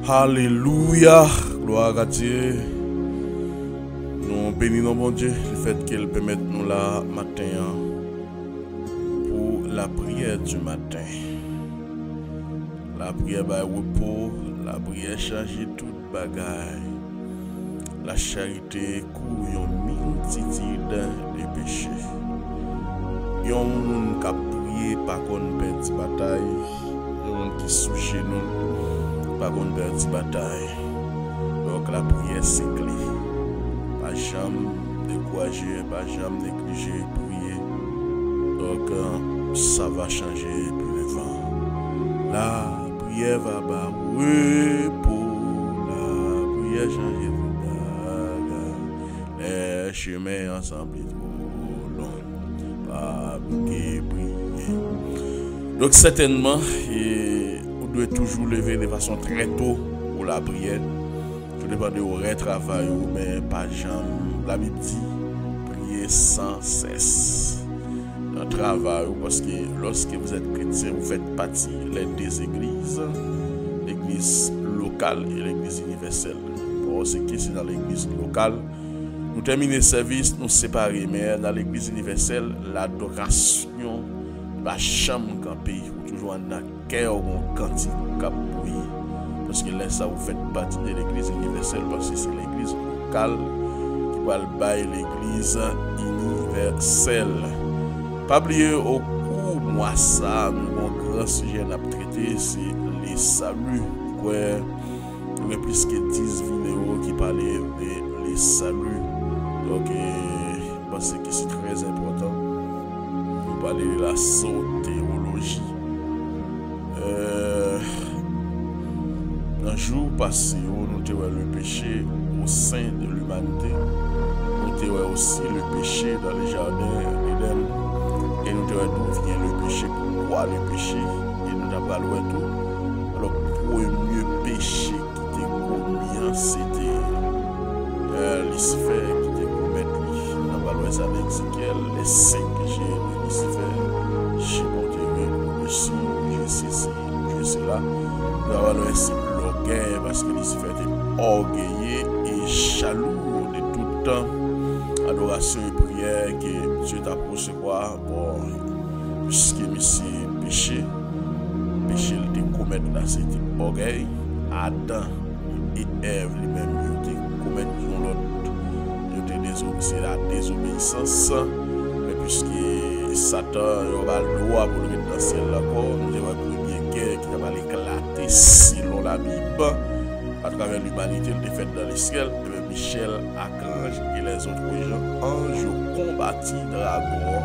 Alléluia, gloire à Dieu. Nous bénissons mon Dieu le fait qu'il permette nous là matin pour la prière du matin. La prière va repos, la prière changer toute bagaille. La charité court une multitude de péchés. Yon moun qui prié par contre perdre bataille, yon qui sous chez nous par contre perdre bataille. Donc la prière c'est clé. Pas jamais décourager, pas jamais négliger prier. Donc ça va changer pour le vent. La prière va bas repos, la prière changer tout bagaille. Les chemins ensemble trop longs, pas prier. Donc certainement, vous devez toujours lever de façon très tôt pour la prière. Je dépend de votre travail, mais pas jamais. La Bible dit, prier sans cesse. Dans le travail, parce que lorsque vous êtes chrétien, vous faites partie des deux églises, l'église locale et l'église universelle. Pour ce qui est dans l'église locale, nous terminons le service, nous séparons, mais dans l'église universelle, l'adoration va jamais camper, ou toujours en accueil ou en cantique capouille. Parce que là, ça vous fait partie de l'église universelle, parce que c'est l'église locale qui va le bailler l'église universelle. Pas oublier au cours moi ça, mon grand sujet à traiter, c'est les saluts. Ouais, il y a plus que 10 vidéos qui parlent de les saluts. Donc, parce que c'est très important. Nous parler de la sotéologie. Un jour passé, nous avons le péché au sein de l'humanité. Nous avons aussi le péché dans les jardins d'Éden. Et nous avons d'où vient le péché, pourquoi le péché. Et nous avons parlé de tout. Alors, pour le premier péché qui était commis, c'était Lucifer qui était commis. Nous avons parlé avec Ézéchiel, les 5 péchés de Lucifer. J'ai monté le ci, j'ai ceci, j'ai cela. Nous avons parlé aussi l'orgueil parce que Lucifer était orgueilleux et jaloux de tout temps. Adoration et prière que Dieu t'a pour recevoir. Bon, puisque monsieur péché le commettre là, c'était orgueil. Adam et Ève lui-même, ils commettent l'autre. C'est la désobéissance. Mais puisque Satan a le droit pour le mettre dans le ciel encore, nous avons une première guerre qui va l'éclater selon la Bible. À travers l'humanité, le défaite dans le ciel. Michel, Archange et les autres anges combattit dragon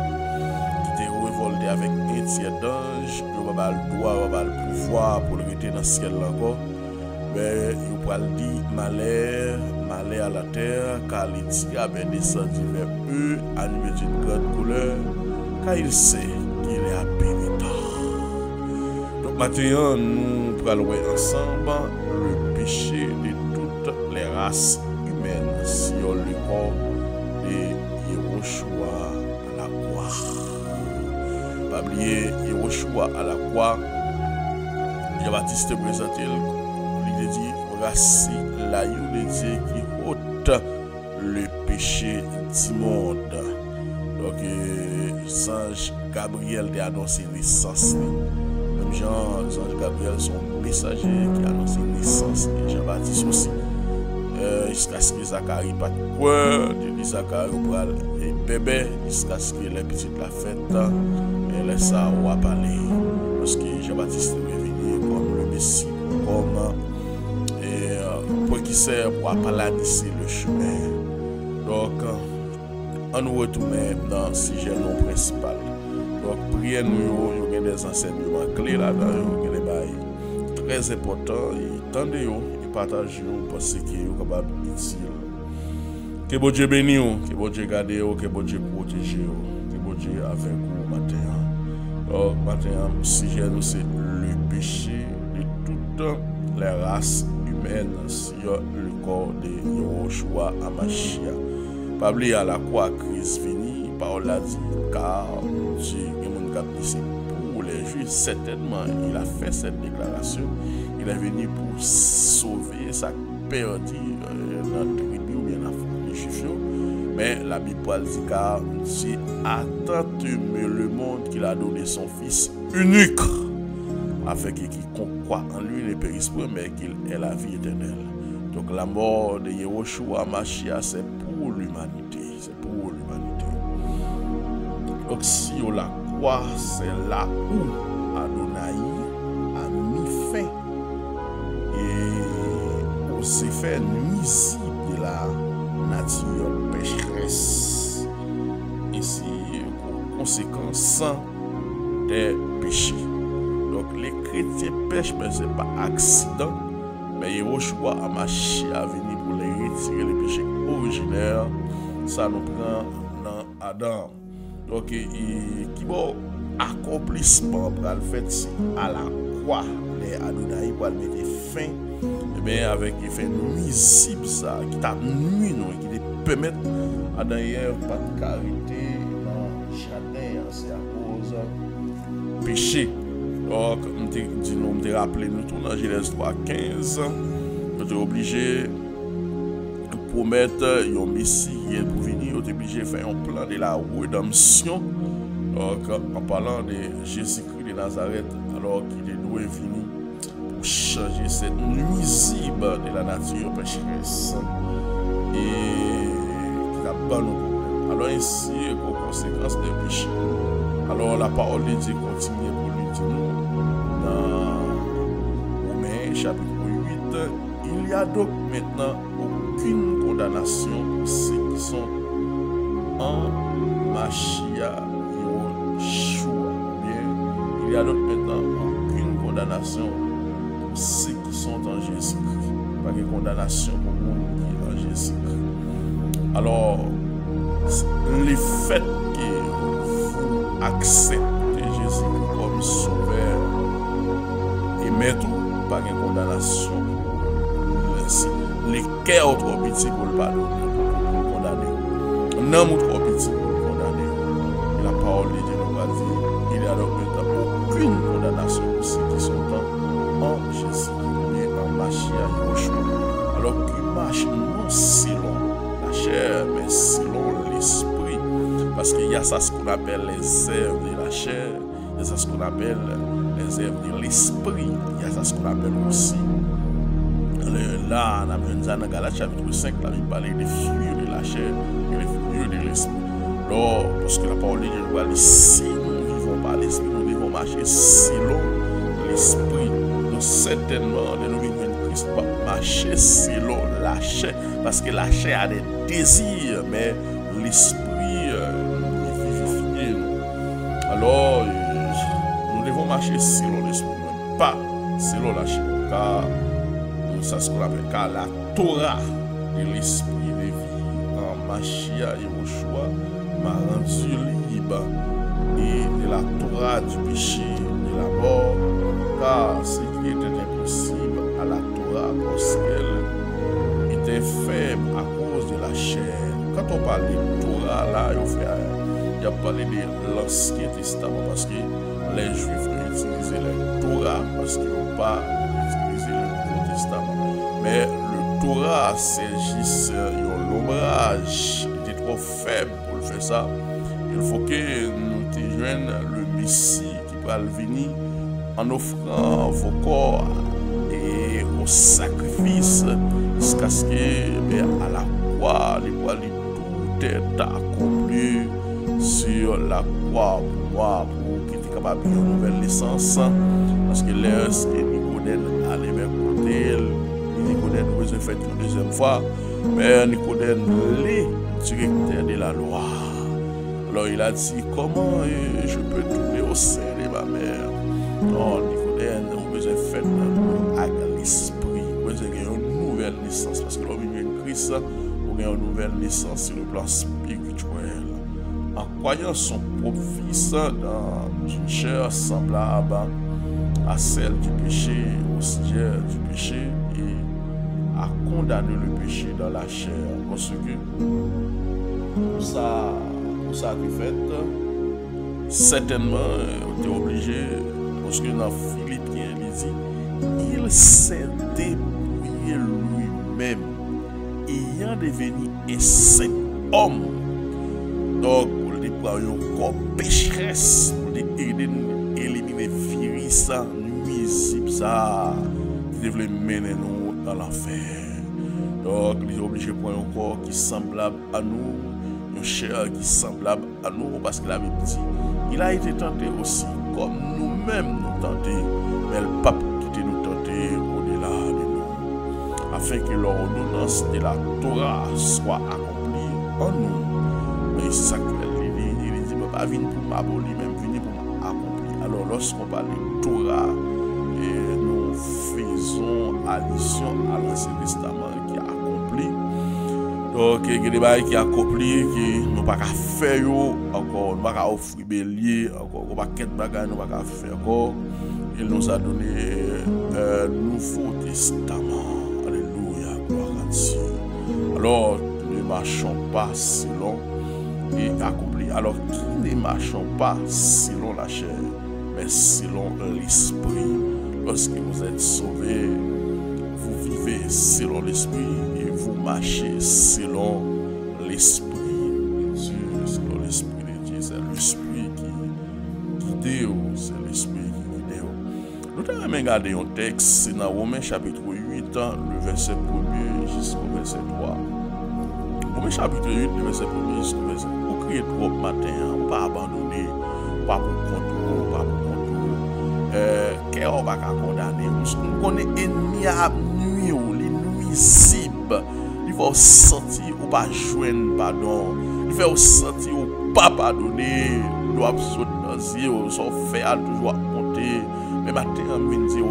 qui était révolté avec un tiers d'ange. Il n'y a pas le droit, il n'y a pas le pouvoir pour le rester dans le ciel encore. Mais il va dire malheur à la terre, car les diables est descendu vers eux, animé d'une grande couleur, car il sait qu'il est impénitent. Donc maintenant, nous allons ensemble le péché de toutes les races humaines sur le corps de Yeshua à la croix. Pas oublier Yeshua à la croix. Jean-Baptiste présenté l'idée dit voici la de Dieu qui ôte le péché du monde. Donc Ange Gabriel a annoncé naissance. Même Ange Gabriel son messager qui a annoncé naissance de Jean-Baptiste aussi. Jusqu'à ce que Zacharie pas de quoi, de Zacharie pour les bébés, jusqu'à ce que les petites la fête, et laisse ça on va parler. Parce que Jean-Baptiste est venu comme le Messie, comme pour qui sert pour palanisser le chemin. Donc, on nous retourne dans le sujet non principal. Donc, priez nous, il y a des enseignements clés là-dedans, il y a des bails très importants, et tendez-vous. Partagez parce que vous êtes capable d'utile. Que bon Dieu bénisse, que bon Dieu garde, que bon Dieu protège, que bon Dieu avec vous matin. Donc matin, le sujet c'est le péché de toutes les races humaines sur le corps de Yeshua Amashia. Pas oublier à la croix Christ fini, parole a dit car Dieu est mon cap pour les juifs certainement il a fait cette déclaration. il est venu pour sauver sa perdu dans la tribu ou bien dans la famille juive. Mais la Bible dit car c'est à tant aimé le monde qu'il a donné son Fils unique, afin que quiconque croit en lui ne périsse point, mais qu'il ait la vie éternelle. Donc la mort de Yehoshua Mashiach, c'est pour l'humanité. C'est pour l'humanité. Donc si on la croit, c'est là où Adonai a mis fin et aux effets nuisibles de la nature pécheresse, ainsi qu'aux conséquences des péchés. Donc les chrétiens pêchent, mais ce n'est pas accident. Mais Yehoshua Mashiach a venu pour les retirer les péchés originaires. Ça nous prend dans Adam. Donc, qui bon accomplissement pour le fait à la croix, les Adonai pour mettre fin, et bien avec effet nuisible ça, qui t'a nuit, qui te permet à d'ailleurs pas de carité dans le jardin, c'est à cause péché. Donc, on te rappelé nous tout dans Genèse 3:15, on est obligé de promettre un Messie pour venir, on est obligé de faire un plan de la rédemption. Donc, en parlant de Jésus-Christ de Nazareth, alors qu'il est doué venir pour changer cette nuisible de la nature pécheresse et qui a pas nos problèmes. Alors, ainsi, aux conséquences des péchés. Alors, la parole de Dieu continue pour lui dire dans Romains chapitre 8, il n'y a donc maintenant aucune condamnation pour ceux qui sont en Mashiach Yehoshua. Bien, il n'y a donc maintenant aucune condamnation pour ceux qui sont en Jésus-Christ. Pas de condamnation pour le monde qui est en Jésus-Christ. Alors, le fait que vous acceptez Jésus-Christ comme sauveur et mettre pas de condamnation, les cœurs trop petits pour le pardonner, pour le condamner. Non, trop petit pour le condamner. Et la parole de Dieu nous va dire il n'y a donc aucune condamnation pour ceux qui sont en Jésus, mais en Mashiach Yehoshua. Alors qu'ils marchent non selon la chair, mais selon l'esprit. Parce qu'il y a ça ce qu'on appelle les œuvres de la chair, il y a ça ce qu'on appelle les œuvres de l'esprit, il y a ça ce qu'on appelle aussi. Là, dans Galates chapitre 5, la Bible parle des fruits de la chair et des fruits de l'esprit. Alors, parce que la parole de Dieu nous dit, si nous vivons par l'esprit, nous devons marcher selon l'esprit. Donc, certainement, nous vivons en Christ, marcher selon la chair. Parce que la chair a des désirs, mais l'esprit vivifie. Alors, nous devons marcher selon l'esprit, mais pas selon la chair. Car ça ce qu'on appelle car la Torah de l'esprit de vie en Mashiach Yehoshua m'a rendu libre et de la Torah du péché de la mort, car ce qui était impossible à la Torah parce qu'elle était faible à cause de la chair. Quand on parle de Torah là, il y a parlé de l'Ancien Testament parce que les Juifs utilisaient la Torah parce qu'ils n'ont pas utilisé le Nouveau Testament. Mais le Torah, c'est juste l'ombrage. Il était trop faible pour le faire ça. Il faut que nous te joignions le Messie qui va venir en offrant vos corps et au sacrifice jusqu'à ce que à la croix, tout est accompli sur la croix pour moi, pour qu'il soit capable de une nouvelle naissance. Parce que lorsque Nicodème allait vers côté, Nicodème nous a fait une deuxième fois, mais Nicodème est directeur de la loi. Alors il a dit, comment je peux tourner au sein de ma mère? Non, Nicodème, nous avons fait avec l'esprit, nous avons une nouvelle naissance, parce que l'homme vient de Christ, nous avons une nouvelle naissance sur le plan spirituel. En croyant son propre fils dans une chair semblable à celle du péché, au sujet du péché, et à condamner le péché dans la chair. Parce que pour ça que fait, certainement, on est obligé, parce que dans Philippiens, il dit, il s'est dépouillé lui-même, ayant devenu un saint homme. Donc, pour le prendre un corps pécheresse, pour éliminer le virus nuisible, ça, qui devait mener nous dans l'enfer. Donc, il est obligé de prendre un corps qui est semblable à nous, une chair qui est semblable à nous, parce qu'il avait dit, il a été tenté aussi, comme nous-mêmes nous tentés, mais le pape qui nous tenté au-delà de nous, afin que l'ordonnance de la Torah soit accomplie en nous. Mais ça, il dit, pas venir pour m'abolir, même venir pour m'accomplir. Alors, lorsqu'on parle de Torah, et nous faisons allusion à l'Ancien Testament qui a accompli. Donc, il y a des choses qui ont accompli, qui nous n'avons pas faire encore, nous n'avons pas offrir bélier, encore, nous n'avons pas faire encore. Il nous a donné un Nouveau Testament. Alléluia, gloire à Dieu. Alors, ne marchons pas selon et accompli. Alors, qui ne marchons pas selon la chair, mais selon l'esprit. Lorsque vous êtes sauvés, vous vivez selon l'esprit et vous marchez selon l'esprit de Dieu. Selon l'esprit de Dieu, c'est l'esprit qui guide, c'est l'esprit qui guide. Nous allons regarder un texte, c'est dans Romains chapitre 8, le verset 1er jusqu'au verset 3. Romains chapitre 8, le verset 1er jusqu'au verset 3. Vous criez trop matin, pas abandonner, pas pour contrôle, pas pour contrôle. Qu'est-ce qu'on va condamner? On connaît ennemi à nuit, les nuisibles. Il va sentir ou pas joindre pardon. Il va sentir ou pas pardonner. Il doit sauter dans les yeux, son faire toujours monter. Mais maintenant, on vient dire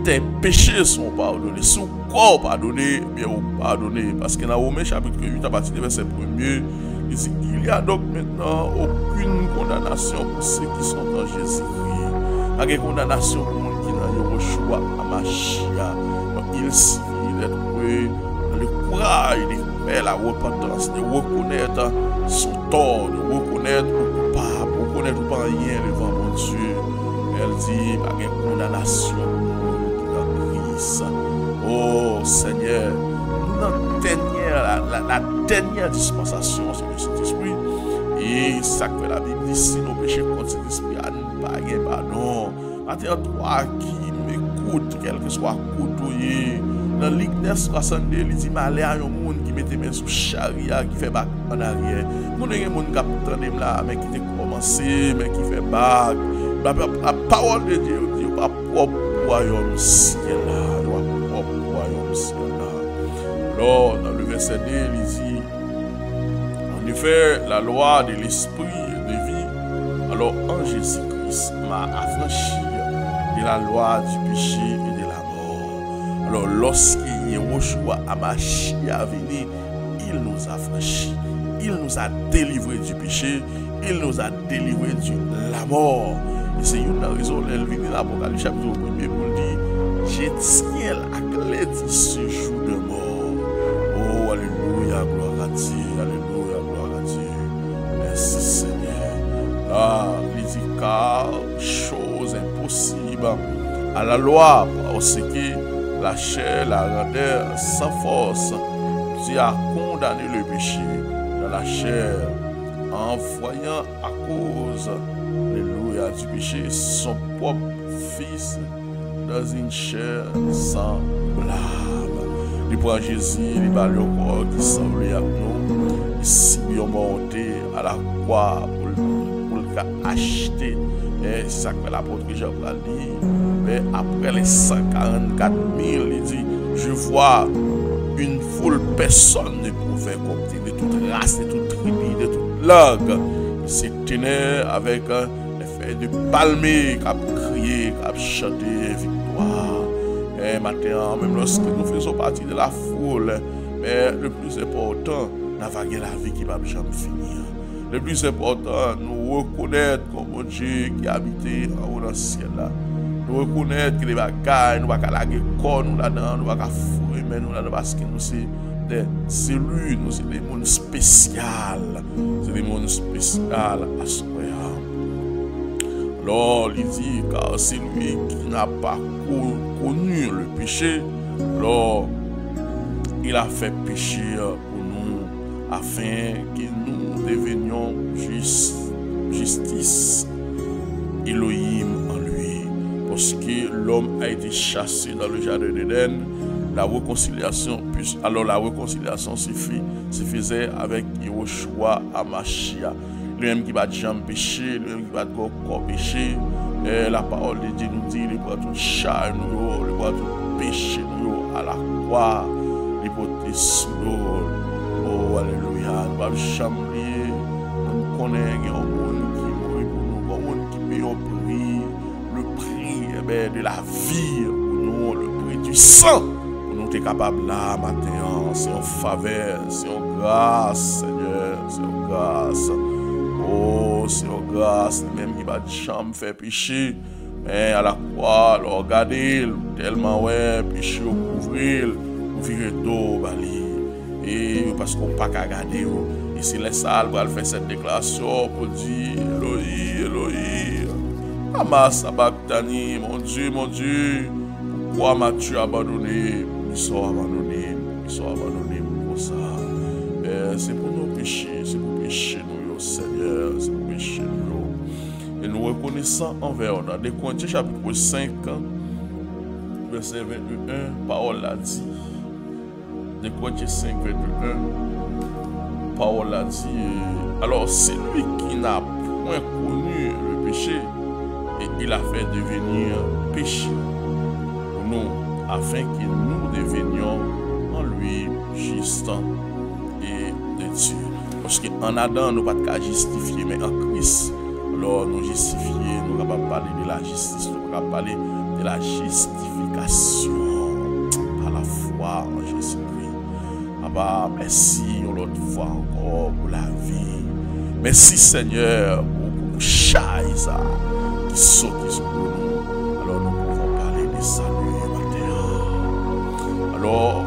tes péchés sont pardonnés, son corps pardonné, bien ou pardonné. Parce que dans Romains chapitre 8, à partir du verset 1er, il dit il y a donc maintenant aucune condamnation pour ceux qui sont en Jésus-Christ. Il y a une condamnation pour les gens qui n'ont pas choix à Machia. Il suffit d'être le courage, de faire la repentance, de reconnaître son tort, de reconnaître le coupable, de reconnaître le pas rien devant mon Dieu. Elle dit il y a une condamnation pour Christ. Oh Seigneur, la dernière dispensation sur le Saint-Esprit. Et ça que la Bible dit, si nos péchés contre cet esprit, à ne pas gagner pardon. Maintenant, toi qui m'écoutes, quel que soit côté, dans l'Ignace 62, il dit, malheur à un monde qui met mains sous charia, qui fait bac en arrière. Nous avons un monde qui a là, mais qui a commencé, mais qui fait bac. La parole de Dieu dit, pas propre royaume ciel là, propre royaume ciel là. Alors, dans le verset 2, il dit, en effet, la loi de l'esprit de vie, alors en Jésus-Christ m'a affranchi de la loi du péché et de la mort. Alors lorsqu'il Yeshua Amashi a venu, il nous a affranchis, il nous a délivrés du péché, il nous a délivrés de la mort. Et c'est une raison, elle vient dans l'Apocalypse chapitre 1er pour dire, je tiens la clé de ce jour de mort. Oh, alléluia, gloire à Dieu, alléluia, gloire à Dieu. Merci Seigneur. Là, il dit car chose impossible à la loi, parce que la chair la rendait sans force. Dieu a condamné le péché dans la chair en voyant à cause, alléluia, du péché son propre fils dans une chair semblable. Il prend Jésus, il va le corps qui semblait à nous, il s'y est monté à la croix pour le acheter. Et c'est ça que l'apôtre Jean a dit. Mais après les 144 000, il dit, je vois une foule, personne ne pouvait compter, de toute race, de toute tribu, de toute langue. Il s'est tenu avec l'effet de palmier, qui a crié, qui a chanté victoire. Et maintenant, même lorsque nous faisons partie de la foule, mais le plus important, nous avons la vie qui va jamais finir. Le plus important, nous reconnaître comme Dieu qui habite en haut dans le ciel là. Nous reconnaître que les bagailles, nous ne pouvons pas laguer corps nous là-dedans, nous ne pouvons pas fouiller mais nous là-dedans parce que nous sommes des cellules, nous sommes des mondes spéciaux. C'est des mondes spéciaux à ce moment. Alors, il dit, car c'est lui qui n'a pas connu le péché, alors il a fait péché pour nous, afin que nous devenions justice Elohim en lui. Parce que l'homme a été chassé dans le jardin d'Éden, la réconciliation suffisait avec Yehoshua Hamashiach. Lui-même qui va jamais pécher, lui-même qui va encore pécher. La parole de Dieu nous dit, il va tout charge nous, il va tout péché nous à la croix, l'hypothèse nous. Oh, alléluia, nous va jamais nous connaître un monde qui mourit pour nous, un monde qui paye le prix de la vie pour nous, le prix du sang. Nous sommes capables là matin, c'est en faveur, c'est en grâce, Seigneur, c'est en grâce. Oh, c'est en grâce, même qui va jamais faire péché, mais à la croix, regardez, tellement ouais, péché au couvrir, vous virez d'eau, bali, et parce qu'on pas qu'à garder, et c'est les salles pour faire cette déclaration pour dire Elohim, Elohim, Hamas Sabachthani, mon Dieu, pourquoi m'as-tu abandonné? Ils sont abandonnés pour ça. C'est pour nos péchés, c'est pour pécher nous, Seigneur, c'est pour pécher nous. Et nous reconnaissons envers dans des Corinthiens chapitre 5, verset 21, parole a dit. Des Corinthiens 5, 21, parole a dit. Alors, c'est lui qui n'a point connu le péché, et il a fait devenir péché pour nous, afin que nous devenions en lui justes et de Dieu. Parce qu'en Adam, nous ne pouvons pas justifier, mais en Christ, alors nous justifier, nous ne pouvons pas parler de la justice, nous ne pouvons pas parler de la justification par la foi en Jésus-Christ. Papa, merci une autre fois encore pour la vie. Merci Seigneur pour chaque qui saute sur nous. Alors nous pouvons parler de salut. Alors,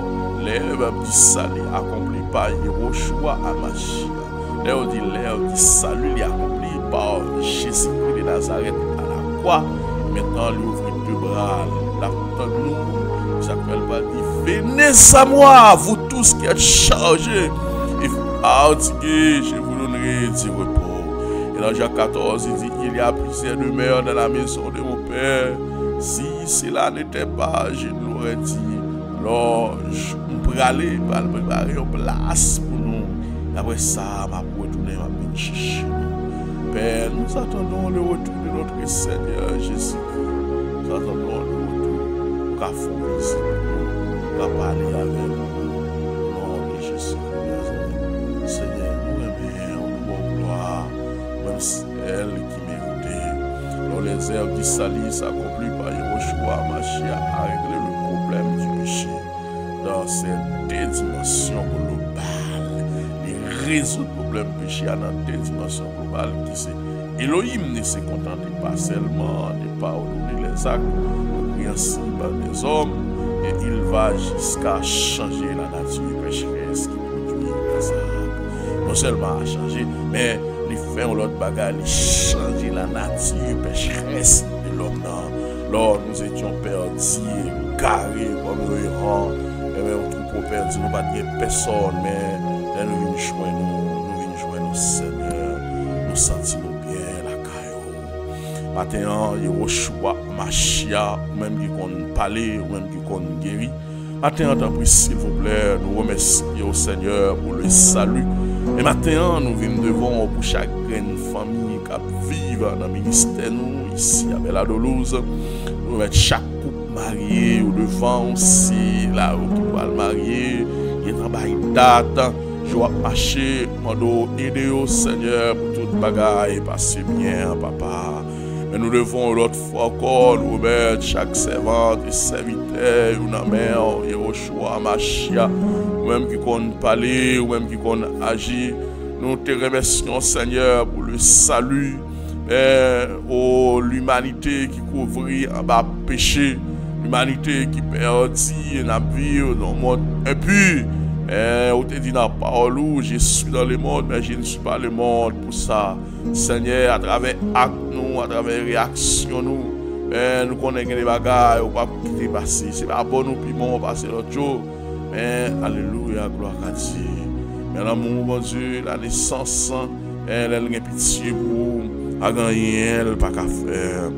l'œuvre du salut accompli par Yehoshua Hamashiach. L'œuvre du salut est accompli par Jésus-Christ de Nazareth à la croix. Maintenant, il ouvre deux bras. Là, nous, j'appelle pas dit, venez à moi, vous tous qui êtes chargés et fatigués, je vous donnerai du repos. Et dans Jean 14, il dit, il y a plusieurs demeures dans la maison de mon Père. Si cela n'était pas, je l'aurais dit. Alors, on peut aller préparer une place pour nous. Et après ça, ma retourner, ma petite chiche. Père, nous attendons le retour de notre Seigneur Jésus-Christ. Nous attendons le retour. Pour qu'à faire ici, pour parler avec nous. Au nom de Jésus-Christ. Seigneur, nous aimons, nous gloire, même celle qui méritait. Dans les herbes du salut s'accomplit par Yehoshua Hamashiach a réglé le problème du péché. Dans cette dimension globale, les résoudre le problème péché dans cette dimension globale qui c'est Elohim ne se contente pas seulement de pardonner les actes principes des hommes, et il va jusqu'à changer la nature pécheresse qui produit les actes. Non seulement à changer, mais il fait l'autre bagage, il change la nature pécheresse de l'homme. Lors nous étions perdus, carrés comme nous errants. On trouve pour perdre, nous ne pas personne, mais nous venons joindre nous, Seigneur, nous sentons bien la caillou. Maintenant, Yehoshua Hamashiach, même qui qu'on parle, ou même qui qu'on guérit. Maintenant, s'il vous plaît, nous remercions au Seigneur pour le salut. Et maintenant, nous venons devant pour chaque famille qui vit dans le ministère, nous, ici à Bella-Dolouse. Nous mettons chaque couple marié ou devant aussi, là où tu vas le marier. Il est en bas, il date. Je vais marcher, je vais aider au Seigneur pour toute bagaille, passer bien, papa. Mais nous devons l'autre fois encore nous mettre chaque servante et serviteur, ou dans mère, Yehoshua Hamashiach, ou même qui compte parler, ou même qui compte agir. Nous te remercions, Seigneur, pour le salut, oh, l'humanité qui couvrit en bas péché, l'humanité qui perdit dans la vie, dans le monde impur. On te dit dans la parole, je suis dans le monde, mais je ne suis pas le monde pour ça. Seigneur, à travers actes nous, à travers réactions nous, nous connaissons des bagages, on ne peut pas quitter passer. C'est pas bon nous piment, passer l'autre jour. Mais alléluia, gloire à Dieu. Mais l'amour, mon Dieu, la naissance, elle a pitié pour à gagner, elle n'a pas qu'à faire.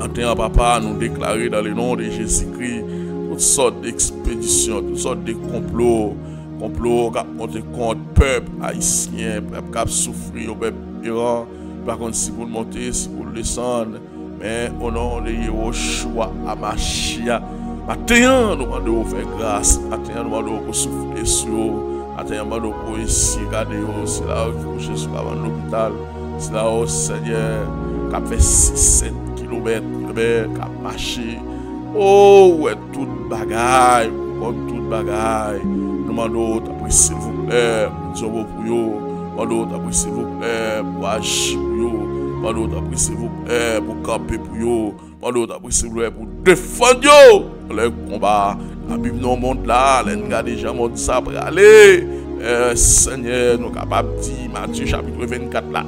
En tant papa, nous déclarer dans le nom de Jésus-Christ toutes sortes d'expéditions, toutes sortes de complots qui ont monté contre le peuple haïtien, le peuple qui a souffert, le peuple iran. Par contre, si vous le montez, si vous le descendez, mais au nom de Yahushua Amashia, maintenant, nous demandons de faire grâce, maintenant, nous demandons de souffler sur vous, maintenant, nous demandons de essayer de garder vous, c'est là où vous couchez sur l'hôpital, c'est là où Seigneur, qui a fait 6-7 kilomètres, qui a marché. Oh, ouais, toute bagaille, comme toute bagaille. Nous demandons d'après s'il vous plaît, pour pour vous. Nous demandons d'après s'il vous plaît, pour agir pour vous. Nous demandons d'après s'il vous plaît, pour camper pour vous. Nous demandons d'après s'il vous plaît, pour défendre le combat. La Bible nous montre là, elle a déjà montré ça pour aller. Seigneur, nous sommes capables de dire, Matthieu chapitre 24 là,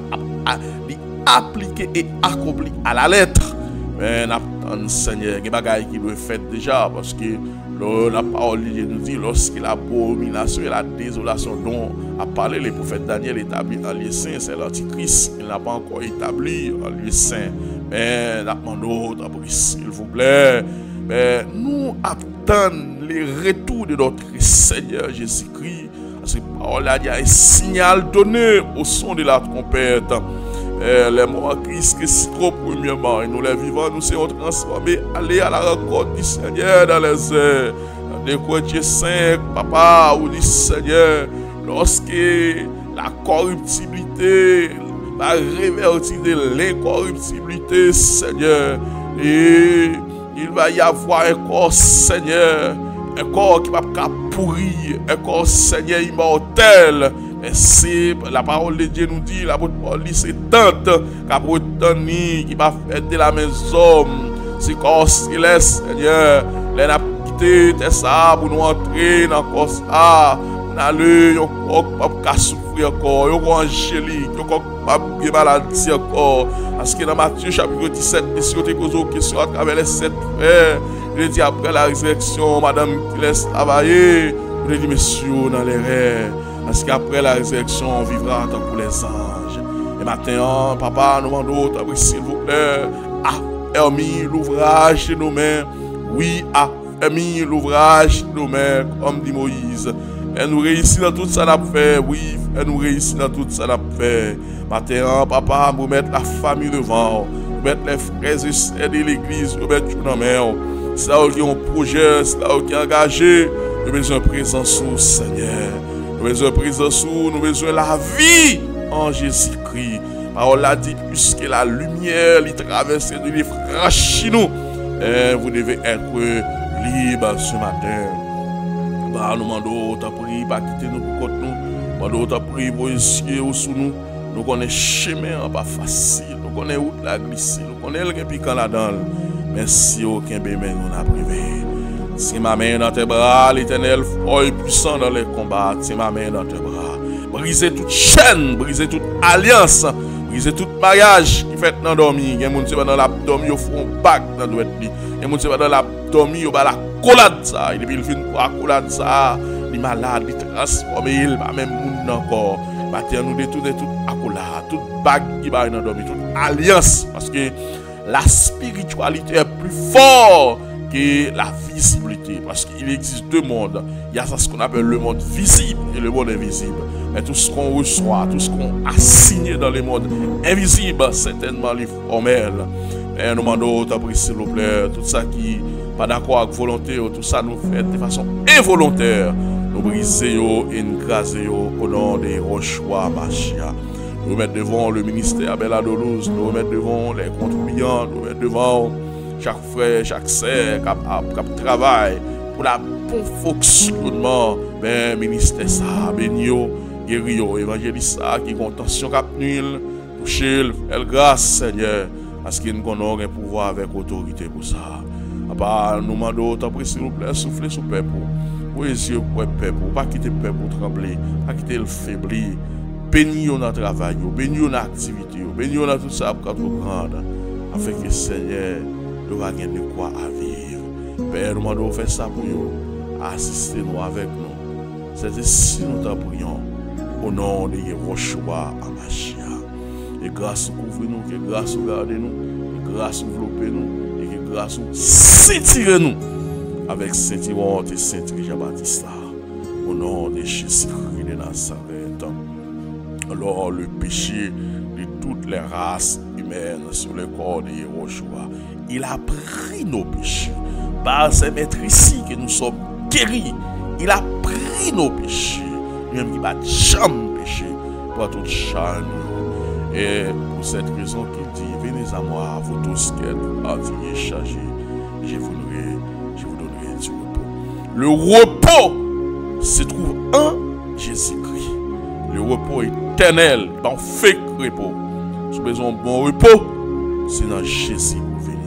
appliquer et accomplir à la lettre. Mais nous Seigneur, il y a des choses qui doivent être faites déjà, parce que la parole de Dieu nous dit, lorsque l'abomination et la désolation dont a parlé le prophète Daniel établi en lieu saint, c'est l'antichrist, il n'a pas encore établi en lieu saint. Mais nous demandons, s'il vous plaît, mais nous attendons les retours de notre Seigneur Jésus-Christ, parce que la parole il y a un signal donné au son de la trompette. Les morts en Christ que si trop premièrement, et nous les vivants, nous serons transformés, aller à la rencontre du Seigneur dans les airs. Dans Corinthiens 5, papa, ou dit Seigneur, lorsque la corruptibilité va révertir de l'incorruptibilité, Seigneur, et il va y avoir un corps, Seigneur, un corps qui va pas pourrir, un corps, Seigneur, immortel. Et si la parole de Dieu nous dit, la parole c'est tante qui va faire de la maison, c'est corps céleste, Seigneur, les n'a quitté ça pour nous entrer dans le corps ça, n'allez, on pas souffrir encore, on va angélique, on pas bien maladie encore, parce que dans Matthieu chapitre 17, si on te pose une question à travers les 7 frères, il dit après la résurrection, madame qui laisse travailler, il dit messieurs dans les rêves. Parce qu'après la résurrection, on vivra tant pour les anges. Et maintenant, papa, nous demandons, s'il vous plaît, affermis l'ouvrage de nos mains. Oui, affermis l'ouvrage de nos mains, comme dit Moïse. Et nous réussissons dans tout ça qu'on a fait. Oui, et nous réussissons dans tout ça qu'on a fait. Maintenant, papa, nous mettons la famille devant. Nous mettons les frères et sœurs de l'église. Nous mettons tout dans la main. C'est là où il y a un projet, c'est là où il y a engagé. Nous avons besoin de présence au Seigneur. Nous avons besoin de présence, nous avons besoin de la vie en Jésus-Christ. Parole a dit, puisque la lumière les traverse de les franchit nous, vous devez être libre ce matin. Bah, nous demandons, t'as pris, pas quitter nous pour côté nous. Nous demandons, t'as pris, pour essayer sous nous. Nous connaissons le chemin pas facile. Nous connaissons où la glisser. Nous connaissons le piquant là-dedans. Mais si aucun bébé nous n'a privé. Tiens ma main dans tes bras, l'Éternel fort et puissant dans les combats. Tiens ma main dans tes bras. Brisez toute chaîne, brisez toute alliance, brisez tout mariage qui fait dans dormir. Il y a des gens qui sont dans l'abdomen, ils font un bac dans le Il y a des gens qui sont dans l'abdomen, ils ont la collade ça. Et depuis le fin de la collade ça, les malades, ils transforment, ils ne pas même monde encore. Maintenant, nous détournons toute accolade, toute bague qui va dans dormir, toute alliance. Parce que la spiritualité est plus forte que la visibilité, parce qu'il existe deux mondes. Il y a ce qu'on appelle le monde visible et le monde invisible. Mais tout ce qu'on reçoit, tout ce qu'on a signé dans le monde invisible, certainement les formel. Et nous demandons, s'il vous plaît, tout ça qui n'est pas d'accord avec volonté, tout ça nous fait de façon involontaire. Nous briser et nous craser au nom de Yahushua Mashiach. Nous mettre devant le ministère Bella Dolouse, nous mettre devant les contribuants, nous mettre devant chaque frère, chaque sœur qui travaille pour la bon fonctionnement, ben ministère ça, benio, guério, évangéliste ça, qui ont tension cap nul, toucher, faire grâce Seigneur, parce qu'il nous connaît un pouvoir avec autorité pour ça. Papa, nous demandons, s'il vous plaît, soufflez sur le peuple. Pour les yeux pour le peuple, pas quitter le peuple pour trembler, pas quitter le faiblir. Bénis-nous dans le travail, bénis-nous dans l'activité, bénis-nous dans tout ça pour nous prendre, afin que le Seigneur nous va gagner de quoi à vivre. Père, nous demandons faire ça pour nous, assistez-nous avec nous. C'est ainsi nous t'en prions, au nom de Yehoshua Amashia. Et grâce au couvre-nous, que grâce au garde-nous, que grâce au enveloppe-nous, et que grâce au ceinture-nous, avec Saint-Iron et Saint-Jean-Baptiste, au nom de Jésus-Christ de Nazareth. Alors le péché de toutes les races humaines sur le corps de Yehoshua, il a pris nos péchés. Par ces maîtres ici que nous sommes guéris, il a pris nos péchés. Lui-même qui va jamais péché pour toute charne. Et pour cette raison qu'il dit, venez à moi, vous tous qui êtes fatigués, chargés, je vous donnerai du repos. Le repos se trouve en Jésus-Christ. Le repos éternel, dans fake repos. Si vous avez besoin de bon repos, c'est dans Jésus pour venir.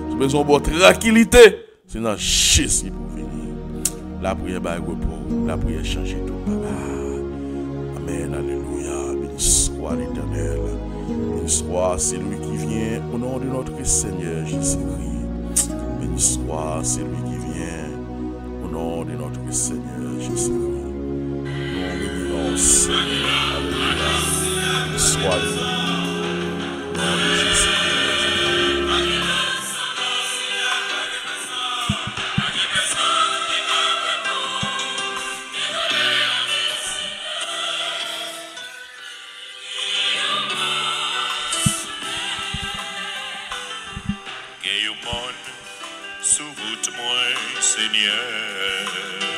Si vous avez besoin de bonne tranquillité, c'est dans Jésus pour venir. La prière va repos, la prière change tout. Amen, alléluia. Béni soit l'Éternel. Béni soit celui qui vient au nom de notre Seigneur Jésus-Christ. Béni soit celui qui vient au nom de notre Seigneur Jésus-Christ. Seigneur, alléluia, sois le nom de Jésus. Gagne au monde, sous route moi, Seigneur.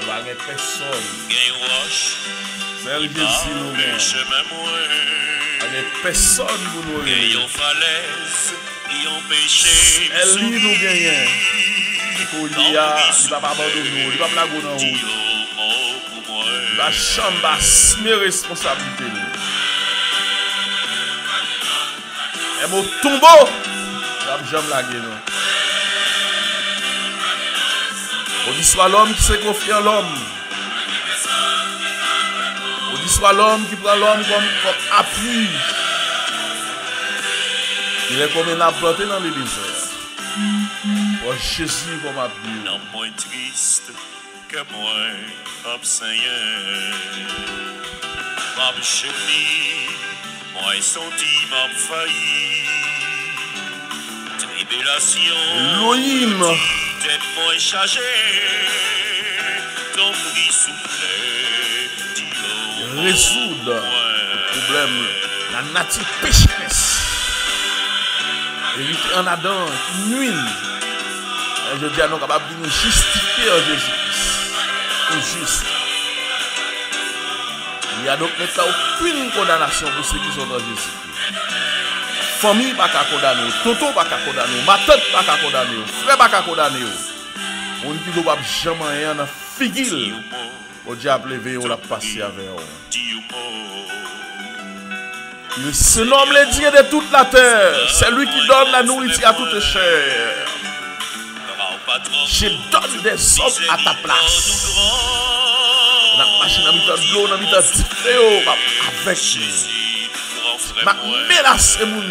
Gagne personne. Gagne roche. C'est le Jésus nous-mêmes. Avec personne pour nous aider. Ayons falaise, ayons péché. Elle lui nous gagne. Il va pas abandonner nous, il va pas la goûter en haut. Il va chambasser mes responsabilités. Et mon tombeau, je vais la gueule. On dit soit l'homme qui s'est confié en l'homme. Soit l'homme qui prend l'homme comme appui. Il est comme un arbre planté dans le désert. Pour Jésus comme appui. Non moins triste que moi, Seigneur. Ma chérie, moi senti m'a failli. Tribulation. Elohim. Tête moins chargée. Ton prix soufflé. Résoudre le problème, la nature pécheresse. Éviter un Adam qui nuit. Je dis à nous capables de nous justifier en Jésus-Christ. Juste. Il n'y a donc maintenant aucune condamnation pour ceux qui sont en Jésus-Christ. Famille pas qu'à condamner, tonton pas qu'à condamner, ma tante pas qu'à condamner, frère pas qu'à condamner. On ne peut pas jamais rien dans figure. Au diable levé, on l'a passé avec eux. Il se nomme le Dieu de toute la terre. C'est lui qui donne la nourriture à toute chair. Je donne des hommes à ta place. On a machine à mettre de l'eau, on a mis de l'eau avec nous. Ma menace est mon qui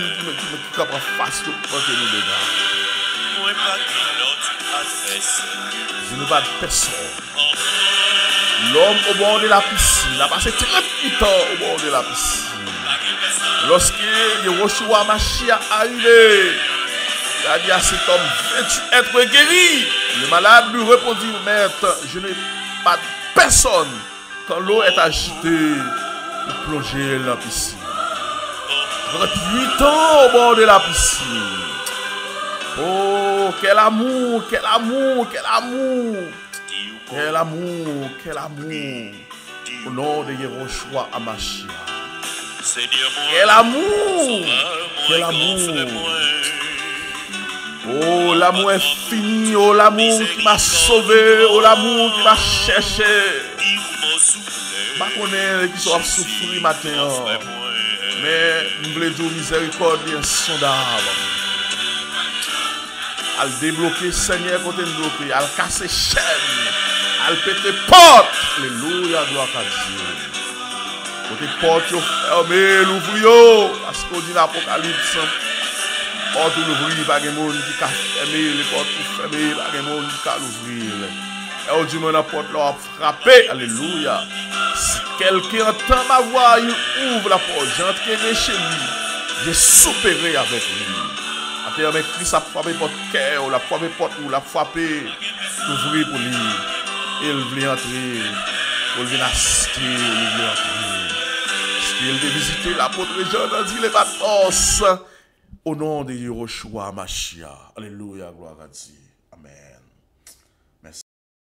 capable de faire tout ce que nous devons. Je ne vais pas de personne. L'homme au bord de la piscine a passé 38 ans au bord de la piscine. Lorsque Yehoshua Mashiach est arrivé, il a dit à cet homme, veux-tu être guéri? Le malade lui répondit, maître, je n'ai pas de personne quand l'eau est agitée pour plonger dans la piscine. 38 ans au bord de la piscine. Oh, quel amour, quel amour, quel amour. Quel amour, quel amour. Au nom de Yehoshua Amashia. Quel amour, quel amour. Oh, l'amour infini, oh, l'amour qui m'a sauvé, oh, l'amour qui m'a cherché. Je ne connais pas qui sont souffrir matin. Mais nous voulons dire miséricorde insondable. al débloquer Seigneur côté bloqué, al casser chaîne, al péter porte. Alléluia, gloire à Dieu. Côté porte yo fermé, l'ouvrir parce qu'on dit l'Apocalypse. Porte l'ouvrir, pas de monde qui a fermé, les portes fermées, pas de monde qui a l'ouvrir. Et on dit, la porte là a frappé. Alléluia. Si quelqu'un entend ma voix, il ouvre la porte. J'entrerai chez lui. J'ai soupéré avec lui. Après, mais Christ a frappé votre cœur, la frappé porte ou la frappé, l'ouvrir pour lui. Il voulait entrer. Il voulait assister, il voulait entrer. Il veut visiter l'apôtre Jean dans les Patmos. Au nom de Yeshua Mashiach. Alléluia, gloire à Dieu. Amen.